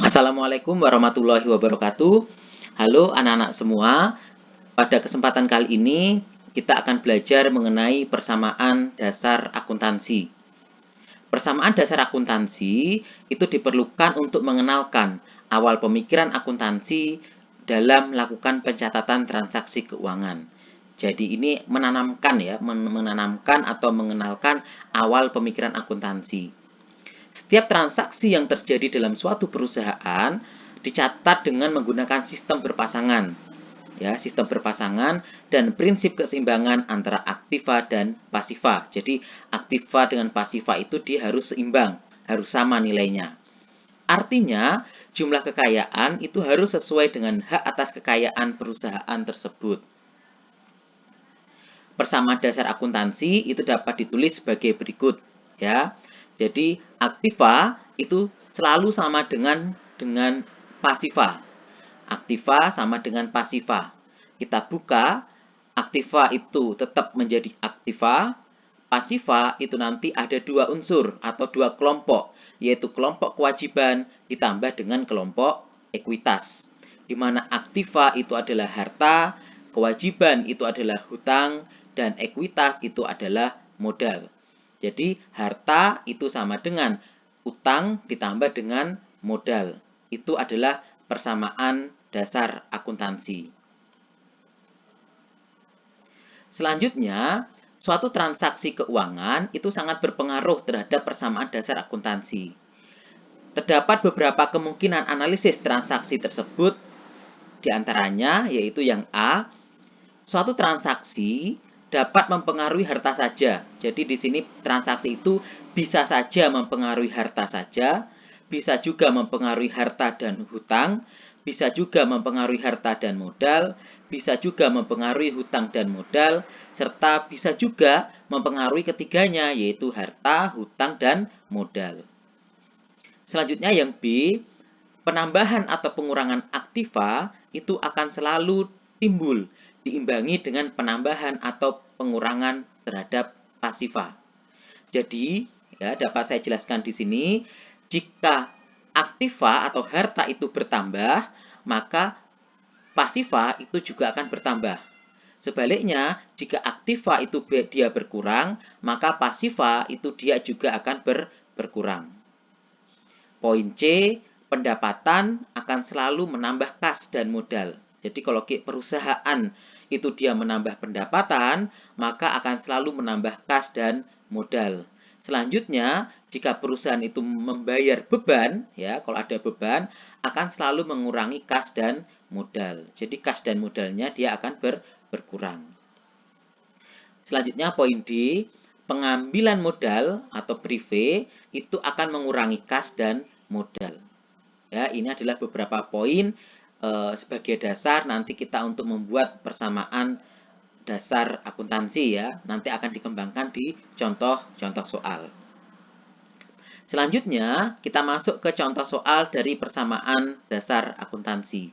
Assalamualaikum warahmatullahi wabarakatuh. Halo anak-anak semua. Pada kesempatan kali ini kita akan belajar mengenai persamaan dasar akuntansi. Persamaan dasar akuntansi itu diperlukan untuk mengenalkan awal pemikiran akuntansi dalam melakukan pencatatan transaksi keuangan. Jadi ini menanamkan atau mengenalkan awal pemikiran akuntansi. Setiap transaksi yang terjadi dalam suatu perusahaan dicatat dengan menggunakan sistem berpasangan. Ya, sistem berpasangan dan prinsip keseimbangan antara aktiva dan pasiva. Jadi, aktiva dengan pasiva itu dia harus seimbang, harus sama nilainya. Artinya, jumlah kekayaan itu harus sesuai dengan hak atas kekayaan perusahaan tersebut. Persamaan dasar akuntansi itu dapat ditulis sebagai berikut, ya. Jadi aktiva itu selalu sama dengan pasiva. Aktiva sama dengan pasiva. Kita buka, aktiva itu tetap menjadi aktiva, pasiva itu nanti ada dua unsur atau dua kelompok, yaitu kelompok kewajiban ditambah dengan kelompok ekuitas. Di mana aktiva itu adalah harta, kewajiban itu adalah hutang, dan ekuitas itu adalah modal. Jadi harta itu sama dengan utang ditambah dengan modal. Itu adalah persamaan dasar akuntansi. Selanjutnya, suatu transaksi keuangan itu sangat berpengaruh terhadap persamaan dasar akuntansi. Terdapat beberapa kemungkinan analisis transaksi tersebut, diantaranya yaitu yang A, suatu transaksi dapat mempengaruhi harta saja. Jadi di sini transaksi itu bisa saja mempengaruhi harta saja, bisa juga mempengaruhi harta dan hutang, bisa juga mempengaruhi harta dan modal, bisa juga mempengaruhi hutang dan modal, serta bisa juga mempengaruhi ketiganya, yaitu harta, hutang, dan modal. Selanjutnya yang B, penambahan atau pengurangan aktiva itu akan selalu timbul diimbangi dengan penambahan atau pengurangan terhadap pasiva. Jadi, ya dapat saya jelaskan di sini, jika aktiva atau harta itu bertambah, maka pasiva itu juga akan bertambah. Sebaliknya, jika aktiva itu dia berkurang, maka pasiva itu dia juga akan berkurang. Poin C, pendapatan akan selalu menambah kas dan modal. Jadi kalau perusahaan itu dia menambah pendapatan, maka akan selalu menambah kas dan modal. Selanjutnya, jika perusahaan itu membayar beban, ya, kalau ada beban, akan selalu mengurangi kas dan modal. Jadi kas dan modalnya dia akan berkurang. Selanjutnya poin D, pengambilan modal atau prive itu akan mengurangi kas dan modal. Ya, ini adalah beberapa poin sebagai dasar nanti kita untuk membuat persamaan dasar akuntansi ya. Nanti akan dikembangkan di contoh-contoh soal. Selanjutnya, kita masuk ke contoh soal dari persamaan dasar akuntansi.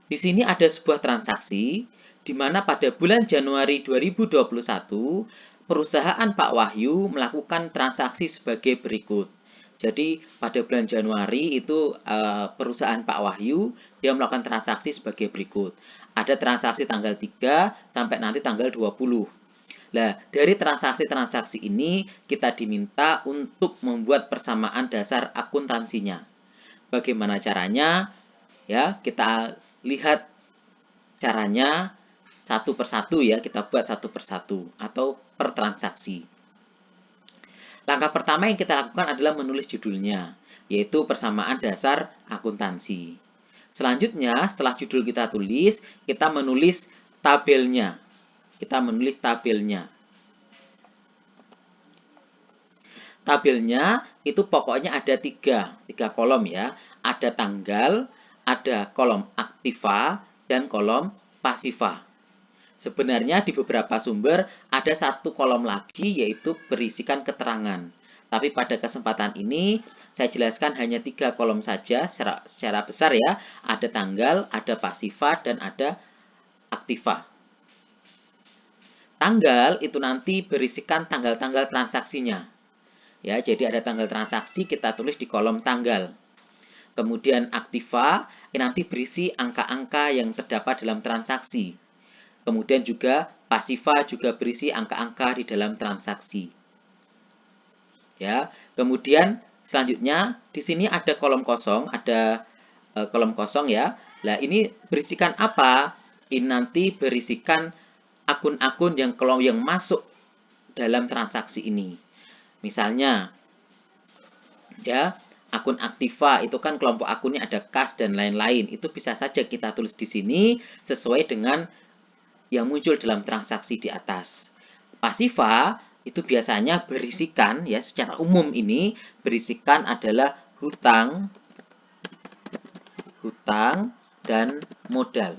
Di sini ada sebuah transaksi di mana pada bulan Januari 2021, perusahaan Pak Wahyu melakukan transaksi sebagai berikut. Jadi pada bulan Januari itu perusahaan Pak Wahyu dia melakukan transaksi sebagai berikut. Ada transaksi tanggal 3 sampai nanti tanggal 20. Nah, dari transaksi-transaksi ini kita diminta untuk membuat persamaan dasar akuntansinya. Bagaimana caranya? Ya, kita lihat caranya satu persatu ya, kita buat satu persatu atau per transaksi. Langkah pertama yang kita lakukan adalah menulis judulnya, yaitu persamaan dasar akuntansi. Selanjutnya, setelah judul kita tulis, kita menulis tabelnya. Tabelnya itu pokoknya ada tiga kolom ya. Ada tanggal, ada kolom aktiva, dan kolom pasiva. Sebenarnya di beberapa sumber ada satu kolom lagi yaitu berisikan keterangan. Tapi pada kesempatan ini saya jelaskan hanya 3 kolom saja secara besar ya. Ada tanggal, ada pasiva, dan ada aktiva. Tanggal itu nanti berisikan tanggal-tanggal transaksinya. Ya, jadi ada tanggal transaksi kita tulis di kolom tanggal. Kemudian aktiva, nanti berisi angka-angka yang terdapat dalam transaksi. Kemudian juga pasiva juga berisi angka-angka di dalam transaksi. Ya, kemudian selanjutnya di sini ada kolom kosong, ada kolom kosong ya. Nah, ini berisikan apa? Ini nanti berisikan akun-akun yang masuk dalam transaksi ini. Misalnya ya, akun aktiva itu kan kelompok akunnya ada kas dan lain-lain. Itu bisa saja kita tulis di sini sesuai dengan yang muncul dalam transaksi di atas. Pasiva itu biasanya berisikan ya, secara umum ini berisikan adalah hutang dan modal.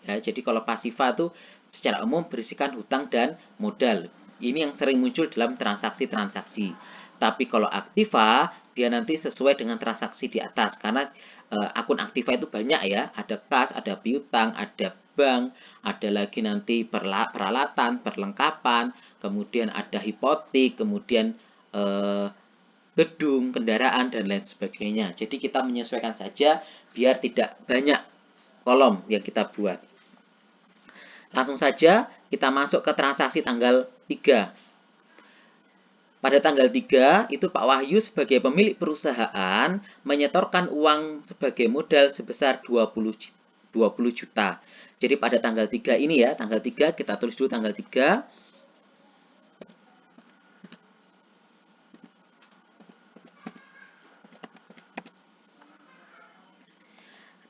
Ya, jadi kalau pasiva itu secara umum berisikan hutang dan modal. Ini yang sering muncul dalam transaksi-transaksi. Tapi kalau aktiva, dia nanti sesuai dengan transaksi di atas. Karena akun aktiva itu banyak ya. Ada kas, ada piutang, ada bank, ada lagi nanti peralatan, perlengkapan, kemudian ada hipotek, kemudian gedung, kendaraan, dan lain sebagainya. Jadi kita menyesuaikan saja biar tidak banyak kolom yang kita buat. Langsung saja kita masuk ke transaksi tanggal 3. Pada tanggal 3 itu Pak Wahyu sebagai pemilik perusahaan menyetorkan uang sebagai modal sebesar 20 juta. Jadi pada tanggal 3 ini ya, tanggal 3 kita tulis dulu tanggal 3.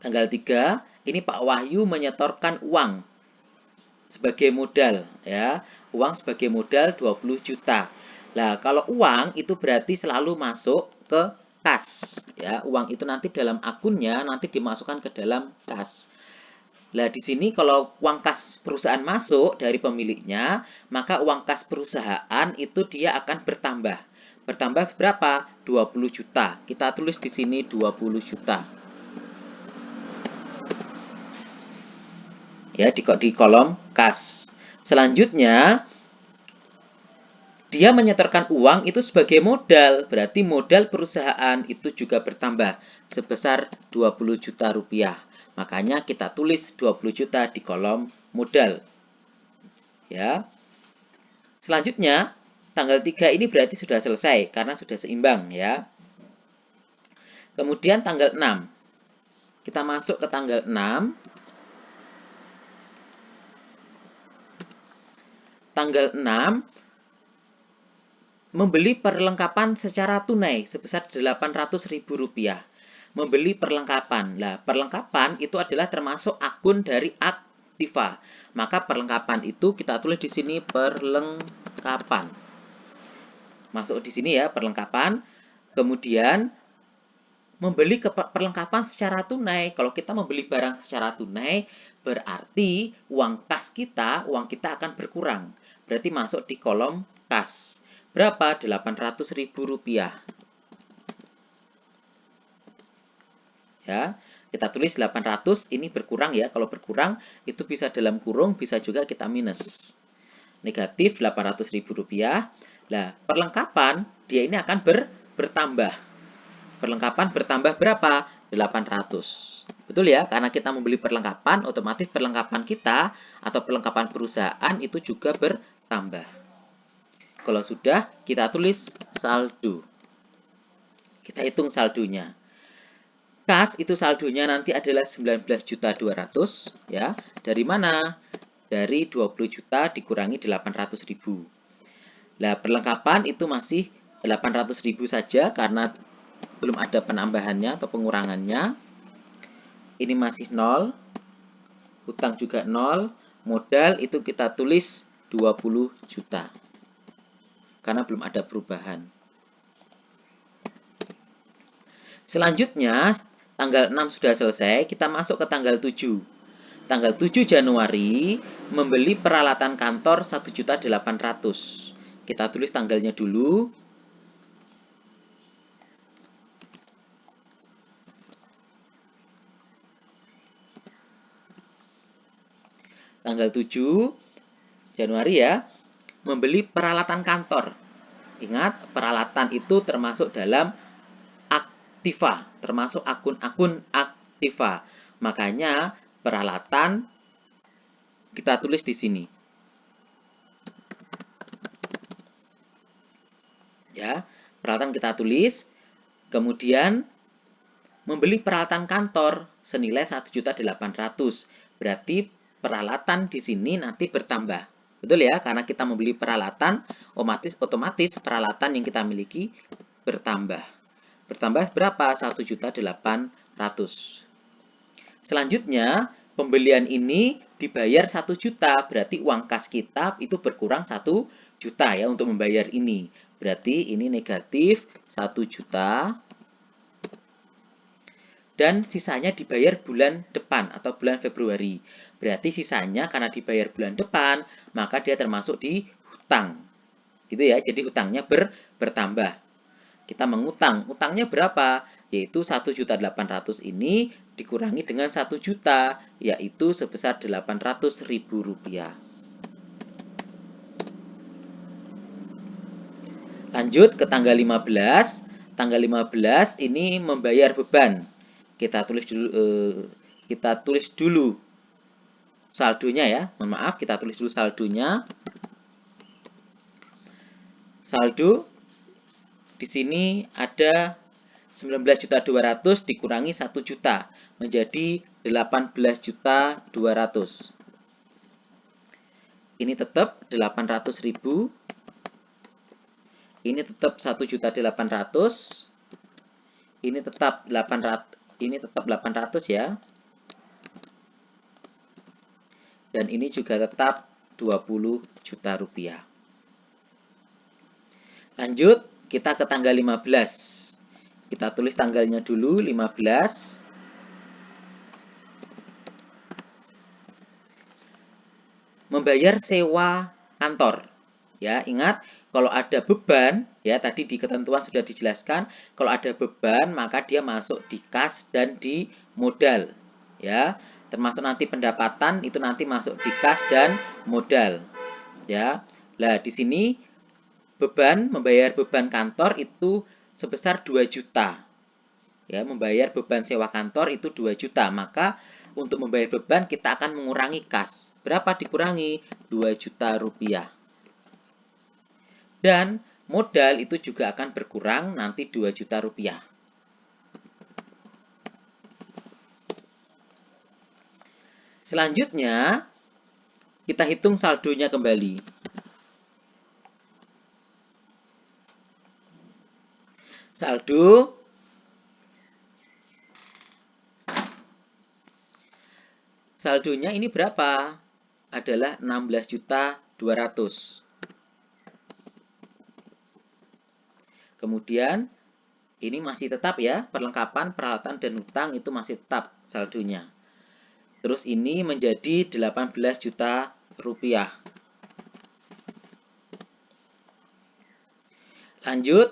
Tanggal 3 ini Pak Wahyu menyetorkan uang sebagai modal ya. Uang sebagai modal 20 juta. Nah, kalau uang itu berarti selalu masuk ke kas ya. Uang itu nanti dalam akunnya nanti dimasukkan ke dalam kas. Nah, di sini kalau uang kas perusahaan masuk dari pemiliknya, maka uang kas perusahaan itu dia akan bertambah. Bertambah berapa? 20 juta. Kita tulis di sini 20 juta. Ya, di kolom kas. Selanjutnya dia menyetorkan uang itu sebagai modal, berarti modal perusahaan itu juga bertambah sebesar 20 juta rupiah. Makanya kita tulis 20 juta di kolom modal. Ya. Selanjutnya, tanggal 3 ini berarti sudah selesai karena sudah seimbang ya. Kemudian tanggal 6. Kita masuk ke tanggal 6. Tanggal 6 membeli perlengkapan secara tunai sebesar Rp800.000. Membeli perlengkapan. Nah, perlengkapan itu adalah termasuk akun dari aktiva. Maka perlengkapan itu kita tulis di sini perlengkapan. Masuk di sini ya, perlengkapan. Kemudian membeli perlengkapan secara tunai. Kalau kita membeli barang secara tunai, berarti uang kita akan berkurang. Berarti masuk di kolom kas. Berapa? Rp800.000. Ya, kita tulis 800, ini berkurang ya. Kalau berkurang, itu bisa dalam kurung, bisa juga kita minus. Negatif Rp800.000. Nah, perlengkapan, dia ini akan bertambah. Perlengkapan bertambah berapa? 800. Betul ya? Karena kita membeli perlengkapan, otomatis perlengkapan kita atau perlengkapan perusahaan itu juga bertambah. Kalau sudah, kita tulis saldo. Kita hitung saldonya. Kas itu saldonya nanti adalah 19.200.000 ya. Dari mana? Dari 20 juta dikurangi 800.000. Nah, perlengkapan itu masih 800.000 saja karena belum ada penambahannya atau pengurangannya. Ini masih 0. Hutang juga 0. Modal itu kita tulis 20 juta. Karena belum ada perubahan. Selanjutnya, tanggal 6 sudah selesai, kita masuk ke tanggal 7. Tanggal 7 Januari, membeli peralatan kantor 1.800.000. Kita tulis tanggalnya dulu. Tanggal 7 Januari ya, membeli peralatan kantor. Ingat, peralatan itu termasuk dalam aktiva, termasuk akun-akun aktiva. Makanya peralatan kita tulis di sini. Ya, peralatan kita tulis. Kemudian membeli peralatan kantor senilai 1.800.000. Berarti peralatan di sini nanti bertambah. Betul ya? Karena kita membeli peralatan, otomatis peralatan yang kita miliki bertambah. Bertambah berapa? 1.800.000. Selanjutnya, pembelian ini dibayar 1 juta. Berarti uang kas kita itu berkurang 1 juta ya untuk membayar ini. Berarti ini negatif 1 juta. Dan sisanya dibayar bulan depan atau bulan Februari. Berarti sisanya karena dibayar bulan depan, maka dia termasuk di hutang. Gitu ya, jadi hutangnya bertambah. Kita mengutang, utangnya berapa? Yaitu 1.800.000 ini dikurangi dengan 1 juta, yaitu sebesar Rp800.000. Lanjut ke tanggal 15. Tanggal 15 ini membayar beban. Kita tulis dulu saldonya ya. Mohon maaf, kita tulis dulu saldonya. Saldo di sini ada 19.200.000 dikurangi 1 juta menjadi 18.200.000. Ini tetap 800.000. Ini tetap 1.800.000. Ini tetap 800 ya. Dan ini juga tetap 20 juta rupiah. Lanjut, kita ke tanggal 15. Kita tulis tanggalnya dulu, 15. Membayar sewa kantor. Ya, ingat kalau ada beban, ya tadi di ketentuan sudah dijelaskan, kalau ada beban maka dia masuk di kas dan di modal. Ya, termasuk nanti pendapatan itu nanti masuk di kas dan modal. Ya. Nah, di sini membayar beban kantor itu sebesar 2 juta. Ya, membayar beban sewa kantor itu 2 juta. Maka untuk membayar beban kita akan mengurangi kas. Berapa dikurangi? 2 juta rupiah. Dan modal itu juga akan berkurang nanti 2 juta rupiah. Selanjutnya, kita hitung saldonya kembali. Saldonya ini berapa? Adalah 16.200.000. Kemudian ini masih tetap ya, perlengkapan, peralatan, dan hutang itu masih tetap saldonya. Terus ini menjadi 18 juta rupiah. Lanjut,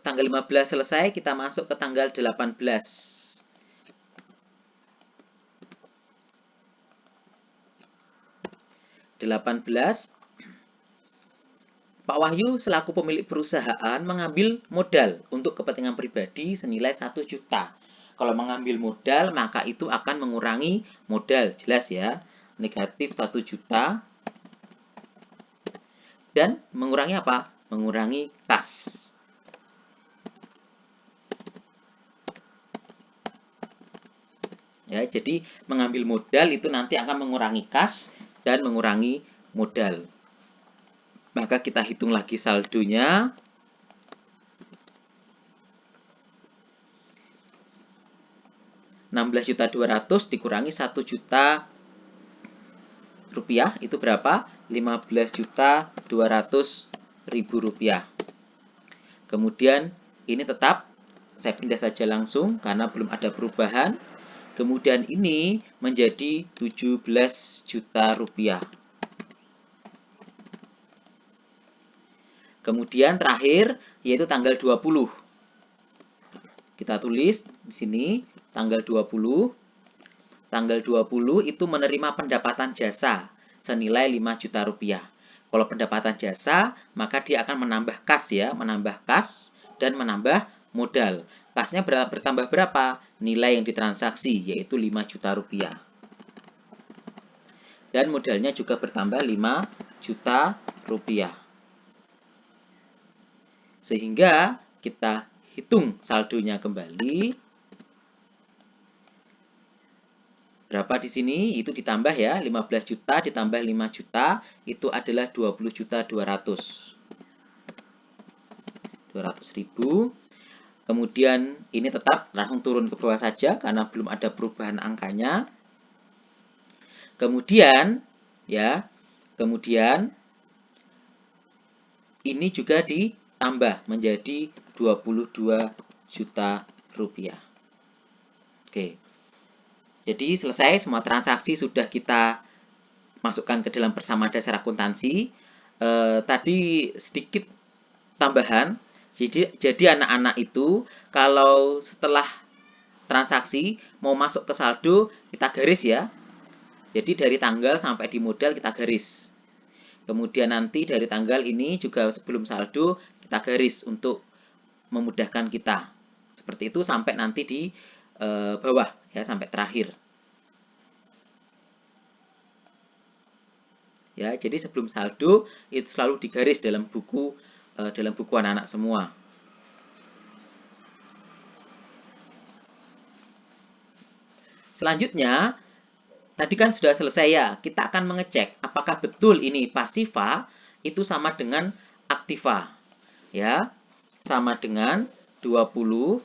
tanggal 15 selesai, kita masuk ke tanggal 18. 18. Pak Wahyu selaku pemilik perusahaan mengambil modal untuk kepentingan pribadi senilai 1 juta. Kalau mengambil modal maka itu akan mengurangi modal, jelas ya. Negatif 1 juta. Dan mengurangi apa? Mengurangi kas. Ya, jadi mengambil modal itu nanti akan mengurangi kas dan mengurangi modal. Maka kita hitung lagi saldonya. Rp16.200.000 dikurangi 1 juta rupiah itu berapa? Rp15.200.000. Kemudian ini tetap saya pindah saja langsung karena belum ada perubahan. Kemudian ini menjadi 17 juta rupiah. Kemudian terakhir yaitu tanggal 20. Kita tulis di sini tanggal 20. Tanggal 20 itu menerima pendapatan jasa senilai 5 juta rupiah. Kalau pendapatan jasa, maka dia akan menambah kas ya, menambah kas dan menambah modal. Kasnya bertambah berapa? Nilai yang ditransaksi, yaitu 5 juta rupiah. Dan modalnya juga bertambah 5 juta rupiah. Sehingga kita hitung saldonya kembali. Berapa di sini? Itu ditambah ya, 15 juta ditambah 5 juta, itu adalah 20 juta 200 ribu. Kemudian ini tetap langsung turun ke bawah saja karena belum ada perubahan angkanya. Kemudian ya, ini juga ditambah menjadi 22 juta rupiah. Oke. Jadi selesai semua transaksi sudah kita masukkan ke dalam persamaan dasar akuntansi. Tadi sedikit tambahan. Jadi anak-anak itu kalau setelah transaksi mau masuk ke saldo kita garis ya. Jadi dari tanggal sampai di modal kita garis. Kemudian nanti dari tanggal ini juga sebelum saldo kita garis untuk memudahkan kita. Seperti itu sampai nanti di bawah ya, sampai terakhir. Ya, jadi sebelum saldo itu selalu digaris dalam buku anak-anak semua. Selanjutnya, tadi kan sudah selesai ya, kita akan mengecek apakah betul ini pasifa itu sama dengan aktiva. Ya, sama dengan 20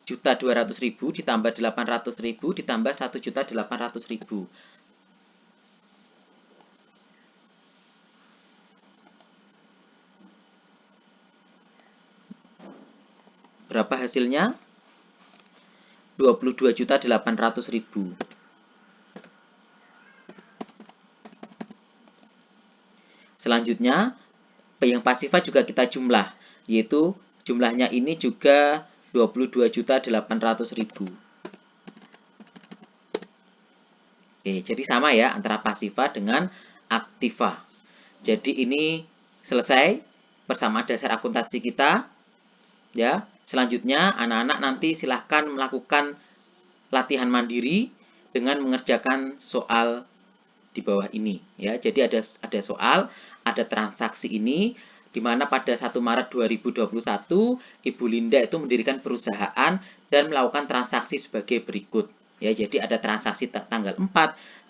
juta 200 ribu ditambah 800 ribu ditambah 1 juta 800 ribu. Berapa hasilnya? 22 juta 800 ribu. Selanjutnya, yang pasifa juga kita jumlah, yaitu jumlahnya ini juga 22 juta 800 ribu. Oke, jadi sama ya antara pasifa dengan aktiva. Jadi ini selesai persamaan dasar akuntansi kita. Ya, selanjutnya anak-anak nanti silahkan melakukan latihan mandiri dengan mengerjakan soal di bawah ini. Ya, jadi ada soal, ada transaksi ini, di mana pada 1 Maret 2021 Ibu Linda itu mendirikan perusahaan dan melakukan transaksi sebagai berikut. Ya, jadi ada transaksi tanggal 4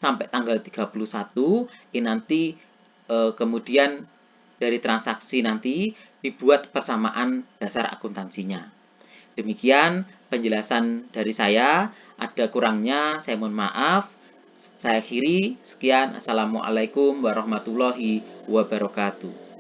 sampai tanggal 31. Ini nanti kemudian dari transaksi nanti dibuat persamaan dasar akuntansinya. Demikian penjelasan dari saya. Ada kurangnya, saya mohon maaf. Saya akhiri. Sekian. Assalamualaikum warahmatullahi wabarakatuh.